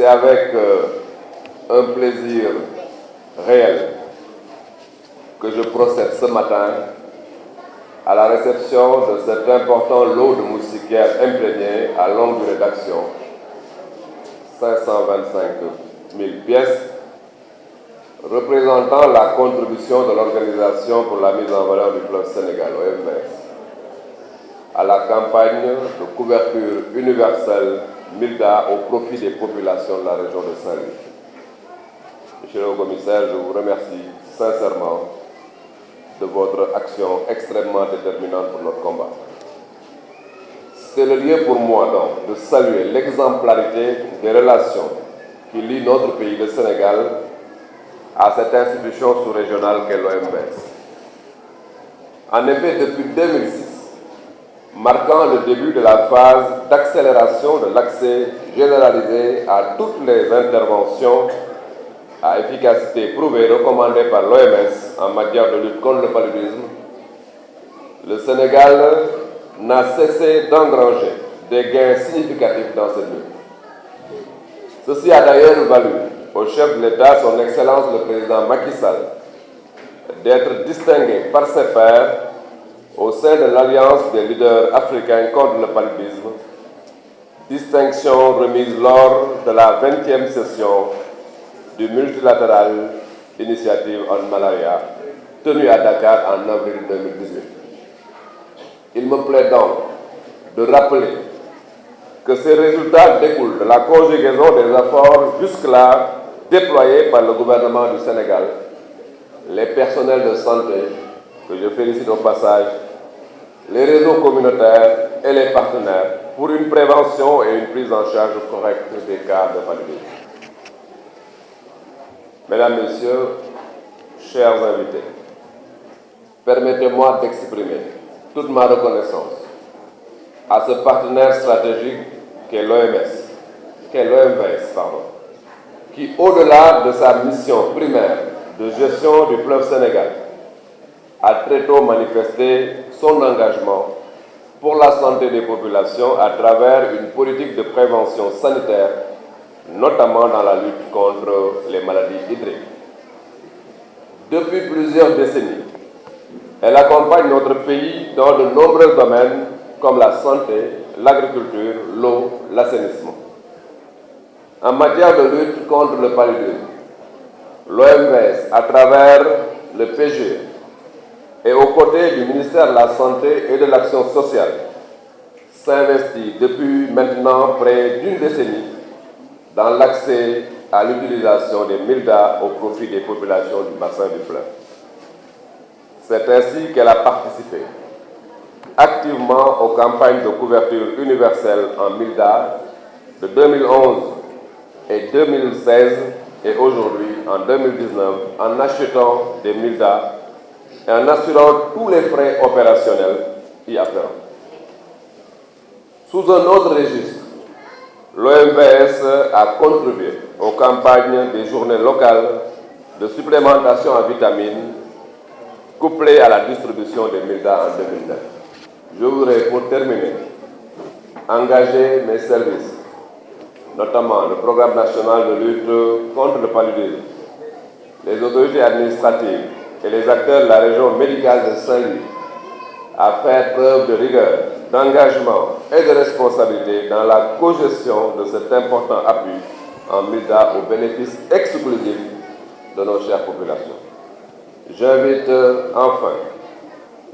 c'est avec un plaisir réel que je procède ce matin à la réception de cet important lot de moustiquaires imprégnés à longue durée d'action, 525 000 pièces, représentant la contribution de l'Organisation pour la mise en valeur du fleuve Sénégal, OMVS, à la campagne de couverture universelle MILDA au profit des populations de la région de Saint-Louis. Monsieur le commissaire, je vous remercie sincèrement de votre action extrêmement déterminante pour notre combat. C'est le lieu pour moi donc de saluer l'exemplarité des relations qui lient notre pays, le Sénégal, à cette institution sous-régionale qu'est l'OMVS. En effet, depuis 2006, marquant le début de la phase d'accélération de l'accès généralisé à toutes les interventions à efficacité prouvée recommandées par l'OMS en matière de lutte contre le paludisme, le Sénégal n'a cessé d'engranger des gains significatifs dans cette lutte. Ceci a d'ailleurs valu au chef de l'État, son Excellence le Président Macky Sall, d'être distingué par ses pairs au sein de l'Alliance des leaders africains contre le paludisme, distinction remise lors de la 20e session du multilatéral Initiative on Malaria, tenue à Dakar en avril 2018. Il me plaît donc de rappeler que ces résultats découlent de la conjugaison des efforts jusque-là déployés par le gouvernement du Sénégal, les personnels de santé, que je félicite au passage, les réseaux communautaires et les partenaires pour une prévention et une prise en charge correcte des cas de paludisme. Mesdames, Messieurs, chers invités, permettez-moi d'exprimer toute ma reconnaissance à ce partenaire stratégique qu'est l'OMVS, qui, au-delà de sa mission primaire de gestion du fleuve Sénégal, a très tôt manifesté son engagement pour la santé des populations à travers une politique de prévention sanitaire, notamment dans la lutte contre les maladies hydriques. Depuis plusieurs décennies, elle accompagne notre pays dans de nombreux domaines comme la santé, l'agriculture, l'eau, l'assainissement. En matière de lutte contre le paludisme, l'OMVS, à travers le PGE, et aux côtés du ministère de la Santé et de l'Action sociale, s'investit depuis maintenant près d'une décennie dans l'accès à l'utilisation des MILDA au profit des populations du bassin du fleuve. C'est ainsi qu'elle a participé activement aux campagnes de couverture universelle en MILDA de 2011 et 2016 et aujourd'hui en 2019 en achetant des MILDA et en assurant tous les frais opérationnels y afférents. Sous un autre registre, l'OMVS a contribué aux campagnes des journées locales de supplémentation en vitamines couplées à la distribution des MILDA en 2009. Je voudrais, pour terminer, engager mes services, notamment le Programme national de lutte contre le paludisme, les autorités administratives et les acteurs de la région médicale de Saint-Louis à faire preuve de rigueur, d'engagement et de responsabilité dans la cogestion de cet important appui en MILDA au bénéfice exclusif de nos chères populations. J'invite enfin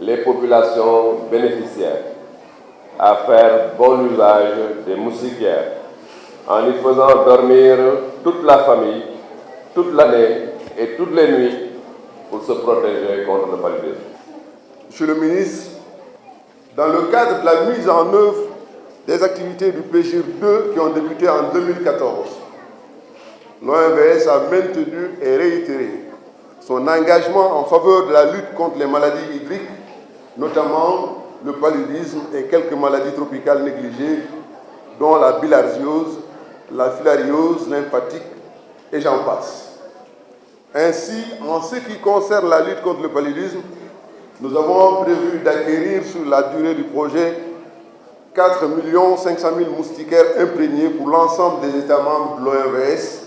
les populations bénéficiaires à faire bon usage des moustiquaires en y faisant dormir toute la famille, toute l'année et toutes les nuits pour se protéger contre le paludisme. Monsieur le ministre, dans le cadre de la mise en œuvre des activités du PGIR 2 qui ont débuté en 2014, l'OMVS a maintenu et réitéré son engagement en faveur de la lutte contre les maladies hydriques, notamment le paludisme et quelques maladies tropicales négligées, dont la bilharziose, la filariose lymphatique et j'en passe. Ainsi, en ce qui concerne la lutte contre le paludisme, nous avons prévu d'acquérir sur la durée du projet 4 500 000 moustiquaires imprégnés pour l'ensemble des États membres de l'OMVS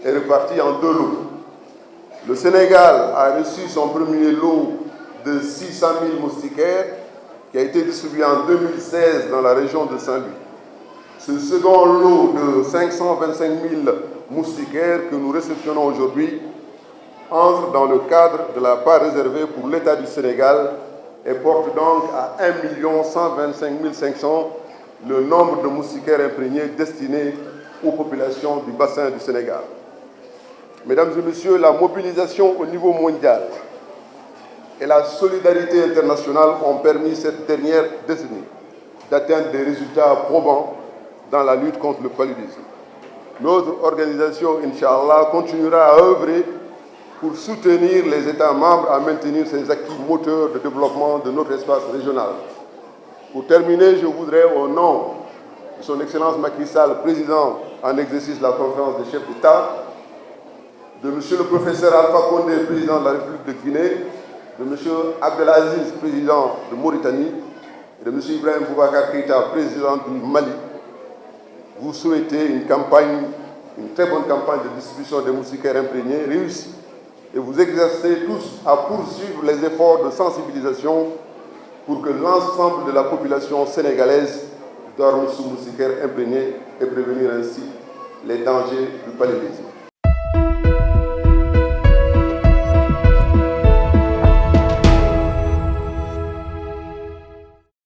est réparti en 2 lots. Le Sénégal a reçu son premier lot de 600 000 moustiquaires qui a été distribué en 2016 dans la région de Saint-Louis. Ce second lot de 525 000 moustiquaires que nous réceptionnons aujourd'hui entre dans le cadre de la part réservée pour l'État du Sénégal et porte donc à 1 125 500 le nombre de moustiquaires imprégnés destinés aux populations du bassin du Sénégal. Mesdames et messieurs, la mobilisation au niveau mondial et la solidarité internationale ont permis cette dernière décennie d'atteindre des résultats probants dans la lutte contre le paludisme. Notre organisation, Inch'Allah, continuera à œuvrer pour soutenir les États membres à maintenir ces acquis moteurs de développement de notre espace régional. Pour terminer, je voudrais, au nom de son Excellence Macky Sall, président en exercice de la conférence des chefs d'État, de M. le professeur Alpha Condé, président de la République de Guinée, de M. Abdelaziz, président de Mauritanie, et de M. Ibrahim Boubacar Keïta, président du Mali, vous souhaitez une très bonne campagne de distribution des moustiquaires imprégnés réussie. Et vous exercez tous à poursuivre les efforts de sensibilisation pour que l'ensemble de la population sénégalaise dorme sous moustiquaires imprégnés et prévenir ainsi les dangers du paludisme.